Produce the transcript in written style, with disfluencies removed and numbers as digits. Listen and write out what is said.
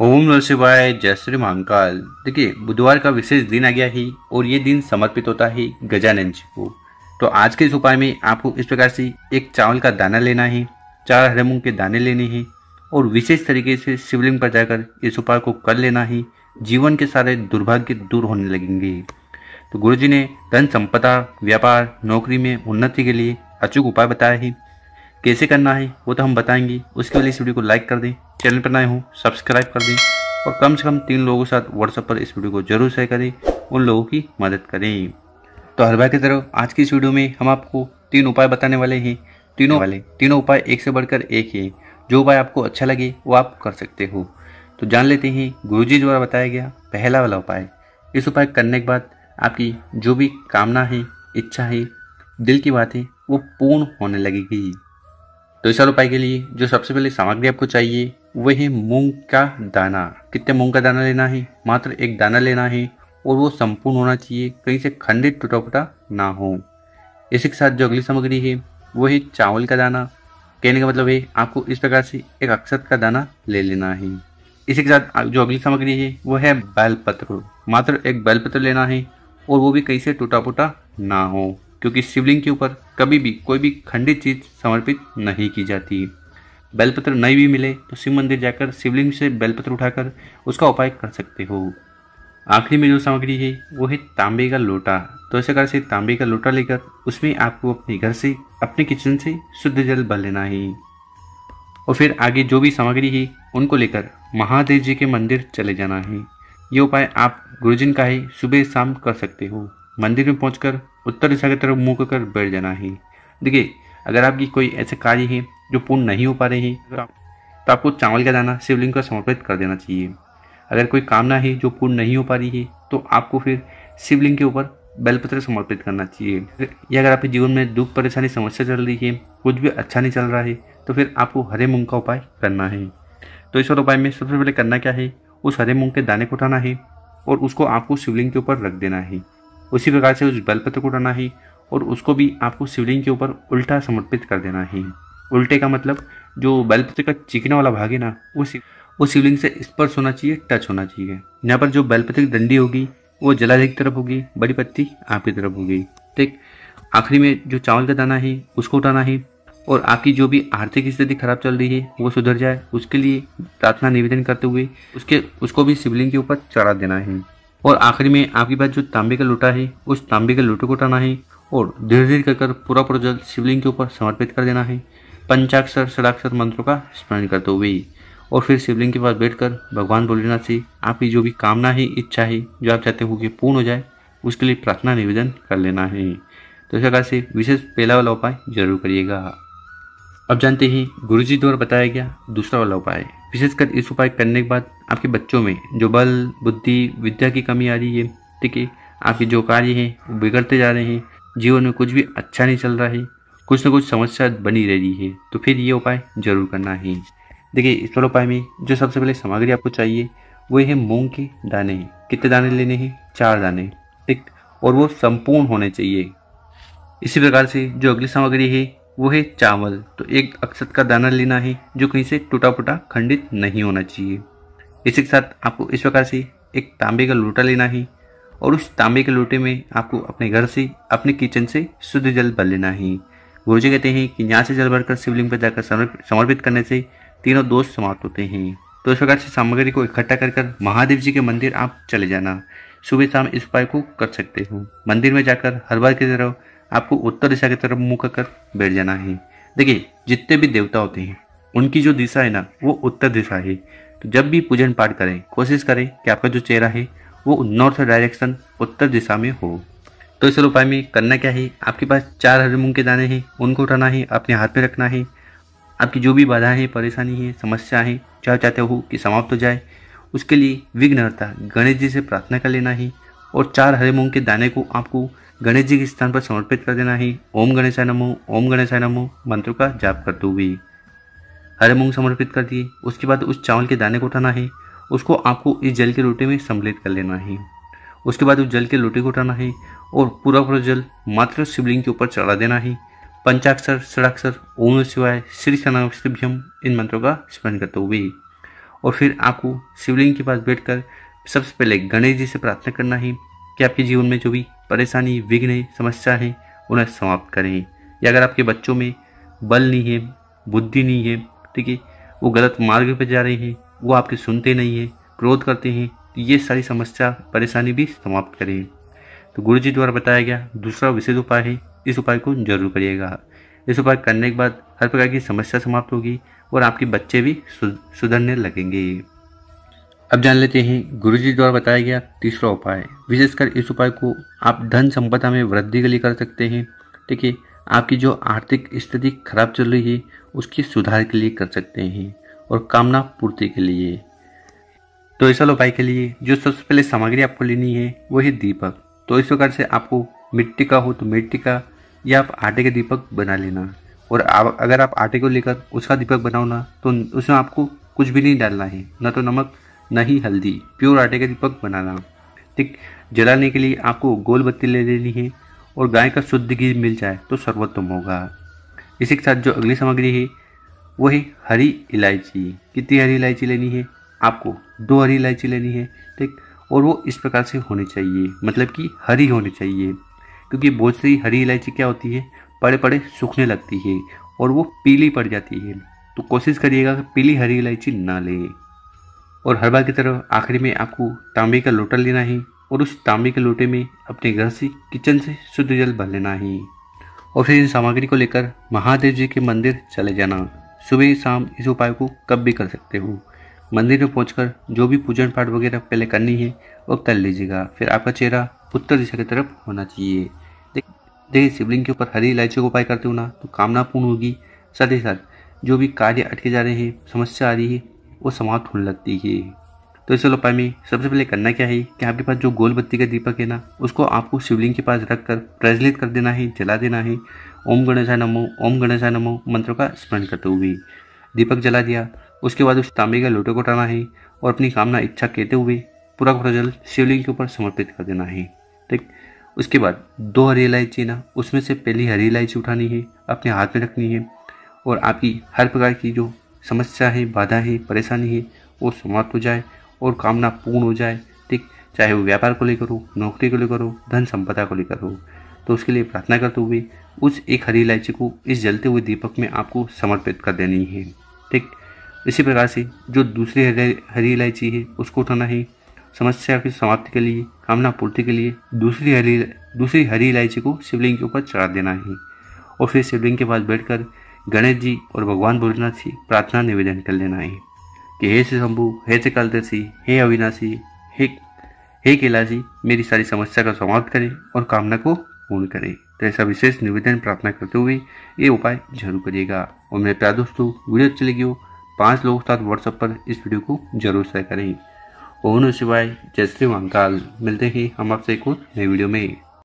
ओम नमः शिवाय। जय श्री महाकाल। देखिए, बुधवार का विशेष दिन आ गया है और ये दिन समर्पित होता है गजानन जी को। तो आज के इस उपाय में आपको इस प्रकार से एक चावल का दाना लेना है, 4 हरे मूंग के दाने लेने हैं और विशेष तरीके से शिवलिंग पर जाकर इस उपाय को कर लेना है। जीवन के सारे दुर्भाग्य दूर होने लगेंगे। तो गुरुजी ने धन संपदा, व्यापार, नौकरी में उन्नति के लिए अचूक उपाय बताया है। कैसे करना है वो तो हम बताएंगे। उसके लिए इस वीडियो को लाइक कर दें, चैनल पर नए हो सब्सक्राइब कर दें और कम से कम 3 लोगों के साथ व्हाट्सएप पर इस वीडियो को जरूर शेयर करें, उन लोगों की मदद करें। तो हर बार की तरह आज की इस वीडियो में हम आपको 3 उपाय बताने वाले हैं। तीनों उपाय एक से बढ़कर एक है। जो उपाय आपको अच्छा लगे वो आप कर सकते हो। तो जान लेते हैं गुरुजी द्वारा बताया गया पहला वाला उपाय। इस उपाय करने के बाद आपकी जो भी कामना है, इच्छा है, दिल की बात है, वो पूर्ण होने लगेगी। तो इस उपाय के लिए जो सबसे पहले सामग्री आपको चाहिए वह है मूंग का दाना। कितने मूंग का दाना लेना है? मात्र एक दाना लेना है और वो संपूर्ण होना चाहिए, कहीं से खंडित टूटा फूटा ना हो। इसी के साथ जो अगली सामग्री है वो है चावल का दाना। कहने का मतलब है आपको इस प्रकार से एक अक्षत का दाना ले लेना है। इसी के साथ जो अगली सामग्री है वो है बेलपत्र। मात्र एक बेलपत्र लेना है और वो भी कहीं से टूटा फूटा ना हो, क्योंकि शिवलिंग के ऊपर कभी भी कोई भी खंडित चीज समर्पित नहीं की जाती। बेलपत्र नहीं भी मिले तो शिव मंदिर जाकर शिवलिंग से बेलपत्र उठाकर उसका उपाय कर सकते हो। आखिरी में जो सामग्री है वो है तांबे का लोटा। तो इस प्रकार से तांबे का लोटा लेकर उसमें आपको अपने घर से, अपने किचन से शुद्ध जल भर लेना है और फिर आगे जो भी सामग्री है उनको लेकर महादेव जी के मंदिर चले जाना है। ये उपाय आप गुरुजन का है सुबह शाम कर सकते हो। मंदिर में पहुंचकर उत्तर दिशा की तरफ मुंह कर बैठ जाना है। देखिए, अगर आपकी कोई ऐसे कार्य है जो पूर्ण नहीं हो पा रहे हैं तो आपको चावल का दाना शिवलिंग को समर्पित कर देना चाहिए। अगर कोई कामना है जो पूर्ण नहीं हो पा रही है तो आपको फिर शिवलिंग के ऊपर बेलपत्र समर्पित करना चाहिए। या अगर आपके जीवन में दुख, परेशानी, समस्या चल रही है, कुछ भी अच्छा नहीं चल रहा है, तो फिर आपको हरे मूंग का उपाय करना है। तो इस उपाय में सबसे पहले करना क्या है, उस हरे मूंग के दाने को उठाना है और उसको आपको शिवलिंग के ऊपर रख देना है। उसी प्रकार से उस बेलपत्र को उठाना है और उसको भी आपको शिवलिंग के ऊपर उल्टा समर्पित कर देना है। उल्टे का मतलब जो बेलपत्र का चिकना वाला भाग है ना, वो शिवलिंग से स्पर्श होना चाहिए, टच होना चाहिए। यहाँ पर जो बेलपत्र की डंडी होगी वो जलाधि की तरफ होगी, बड़ी पत्ती आपकी तरफ होगी। ठीक आखिरी में जो चावल का दाना है उसको उठाना है और आपकी जो भी आर्थिक स्थिति खराब चल रही है वो सुधर जाए, उसके लिए प्रार्थना निवेदन करते हुए उसको भी शिवलिंग के ऊपर चढ़ा देना है। और आखिरी में आपके पास जो तांबे का लोटा है उस तांबे के लोटे को उठाना है और धीरे धीरे कर पूरा जल शिवलिंग के ऊपर समर्पित कर देना है, पंचाक्षर षडाक्षर मंत्रों का स्मरण करते हुए। और फिर शिवलिंग के पास बैठकर भगवान भोलेनाथ से आपकी जो भी कामना है, इच्छा है, जो आप चाहते हो कि पूर्ण हो जाए, उसके लिए प्रार्थना निवेदन कर लेना है। तो इस प्रकार से विशेष पहला वाला उपाय जरूर करिएगा। अब जानते हैं गुरुजी द्वारा बताया गया दूसरा वाला उपाय। विशेषकर इस उपाय करने के बाद आपके बच्चों में जो बल, बुद्धि, विद्या की कमी आ रही है, ठीक है, आपके जो कार्य हैं वो बिगड़ते जा रहे हैं, जीवन में कुछ भी अच्छा नहीं चल रहा है, कुछ न कुछ समस्या बनी रह रही है, तो फिर ये उपाय जरूर करना है। देखिए, इस वाले उपाय में जो सबसे पहले सामग्री आपको चाहिए वो है मूंग के दाने। कितने दाने लेने हैं? 4 दाने, ठीक, और वो संपूर्ण होने चाहिए। इसी प्रकार से जो अगली सामग्री है वो है चावल। तो एक अक्षत का दाना लेना है जो कहीं से टूटा फूटा खंडित नहीं होना चाहिए। इसी के साथ आपको इस प्रकार से एक तांबे का लोटा लेना है और उस तांबे के लोटे में आपको अपने घर से, अपने किचन से शुद्ध जल भर लेना है। गुरुजी कहते हैं कि यहाँ से जल भरकर शिवलिंग पर जाकर समर्पित करने से तीनों दोष समाप्त होते हैं। तो इस प्रकार से सामग्री को इकट्ठा कर महादेव जी के मंदिर आप चले जाना। सुबह शाम इस उपाय को कर सकते हो। मंदिर में जाकर हर बार की तरह आपको उत्तर दिशा की तरफ मुंह कर बैठ जाना है। देखिए, जितने भी देवता होते हैं उनकी जो दिशा है ना वो उत्तर दिशा है। तो जब भी पूजन पाठ करें, कोशिश करें कि आपका जो चेहरा है वो नॉर्थ डायरेक्शन, उत्तर दिशा में हो। तो इस उपाय में करना क्या है, आपके पास 4 हरे मूंग के दाने हैं, उनको उठाना है, अपने हाथ में रखना है। आपकी जो भी बाधाएं हैं, परेशानी है, समस्या है, चाहे चाहते हो कि समाप्त हो जाए, उसके लिए विघ्नहर्ता गणेश जी से प्रार्थना कर लेना है और 4 हरे मूंग के दाने को आपको गणेश जी के स्थान पर समर्पित कर देना है। ओम गणेशाय नमो, ओम गणेशाय नमो मंत्र का जाप करते हुए हरे मूंग समर्पित कर दिए। उसके बाद उस चावल के दाने को उठाना है, उसको आपको इस जल के लोटे में सम्मिलित कर लेना है। उसके बाद उस जल के लोटे को उठाना है और पूरा जल मात्र शिवलिंग के ऊपर चढ़ा देना है। पंचाक्षर षडाक्षर ओम नमः शिवाय, श्री शनाभ्यम इन मंत्रों का स्मरण करते हुए और फिर आपको शिवलिंग के पास बैठकर सबसे पहले गणेश जी से प्रार्थना करना है कि आपके जीवन में जो भी परेशानी, विघ्न, समस्या है उन्हें समाप्त करें। या अगर आपके बच्चों में बल नहीं है, बुद्धि नहीं है, ठीक है, वो गलत मार्ग पर जा रहे हैं, वो आपके सुनते नहीं हैं, क्रोध करते हैं, तो ये सारी समस्या, परेशानी भी समाप्त करें। तो गुरु जी द्वारा बताया गया दूसरा विशेष उपाय है, इस उपाय को जरूर करिएगा। इस उपाय करने के बाद हर प्रकार की समस्या समाप्त होगी और आपके बच्चे भी सुधरने लगेंगे। अब जान लेते हैं गुरु जी द्वारा बताया गया तीसरा उपाय। विशेषकर इस उपाय को आप धन संपदा में वृद्धि के लिए कर सकते हैं। ठीक है, आपकी जो आर्थिक स्थिति खराब चल रही है उसकी सुधार के लिए कर सकते हैं और कामना पूर्ति के लिए। तो इस उपाय के लिए जो सबसे पहले सामग्री आपको लेनी है वो है दीपक। तो इस प्रकार से आपको मिट्टी का हो तो मिट्टी का, या आप आटे के दीपक बना लेना। और अगर आप आटे को लेकर उसका दीपक बनाओ ना, तो उसमें आपको कुछ भी नहीं डालना है, न तो नमक न ही हल्दी, प्योर आटे का दीपक बनाना। ठीक, जलाने के लिए आपको गोल बत्ती ले लेनी है और गाय का शुद्ध घी मिल जाए तो सर्वोत्तम होगा। इसी के साथ जो अगली सामग्री है वो है हरी इलायची। कितनी हरी इलायची लेनी है? आपको 2 हरी इलायची लेनी है। ठीक, और वो इस प्रकार से होनी चाहिए, मतलब कि हरी होनी चाहिए, क्योंकि बहुत सी हरी इलायची क्या होती है, पड़े पड़े सूखने लगती है और वो पीली पड़ जाती है। तो कोशिश करिएगा कि पीली हरी इलायची ना लें। और हर बार की तरह आखिरी में आपको तांबे का लोटा लेना है और उस तांबे के लोटे में अपने घर से, किचन से शुद्ध जल भर लेना है। और फिर इन सामग्री को लेकर महादेव जी के मंदिर चले जाना। सुबह शाम इस उपाय को कब भी कर सकते हो। मंदिर में पहुंचकर जो भी पूजन पाठ वगैरह पहले करनी है वो कर लीजिएगा। फिर आपका चेहरा उत्तर दिशा की तरफ होना चाहिए। देखिए, शिवलिंग के ऊपर हरी इलायची का उपाय करते हो ना तो कामना पूर्ण होगी। साथ ही साथ जो भी कार्य अटके जा रहे हैं, समस्या आ रही है, वो समाप्त होने लगती है। तो इस उपाय में सबसे पहले करना क्या है कि आपके पास जो गोल बत्ती का दीपक है ना, उसको आपको शिवलिंग के पास रखकर प्रज्वलित कर देना है, जला देना है। ओम गणेशाय नमो मंत्र का स्मरण करते हुए दीपक जला दिया। उसके बाद उस तांबे का लोटे को उठाना है और अपनी कामना, इच्छा कहते हुए पूरा जल शिवलिंग के ऊपर समर्पित कर देना है। ठीक, उसके बाद 2 हरी इलायची ना, उसमें से पहली हरी इलायची उठानी है, अपने हाथ में रखनी है और आपकी हर प्रकार की जो समस्या है, बाधा है, परेशानी है, वो समाप्त हो जाए और कामना पूर्ण हो जाए। ठीक, चाहे वो व्यापार को लेकर हो, नौकरी को लेकर हो, धन संपदा को लेकर हो। तो उसके लिए प्रार्थना करते हुए उस एक हरी इलायची को इस जलते हुए दीपक में आपको समर्पित कर देनी है। ठीक, इसी प्रकार से जो दूसरी हरी इलायची है उसको उठाना है, समस्या की समाप्ति के लिए, कामना पूर्ति के लिए दूसरी हरी इलायची को शिवलिंग के ऊपर चढ़ा देना है। और फिर शिवलिंग के पास बैठकर गणेश जी और भगवान भोलेनाथ से प्रार्थना निवेदन कर लेना है कि हे श्री शंभु, हे त्रिकालदर्शी, हे अविनाशी, हे कैलाशी, मेरी सारी समस्या का समाप्त करें और कामना को पूर्ण करें। तो ऐसा विशेष निवेदन प्रार्थना करते हुए ये उपाय जरूर करिएगा। और मेरे प्यारे दोस्तों, वीडियो अच्छी लगी हो 5 लोगों के साथ व्हाट्सएप पर इस वीडियो को जरूर शेयर करें। ओम नमः शिवाय, जय श्री महाकाल। मिलते हैं हम आपसे एक और नई वीडियो में।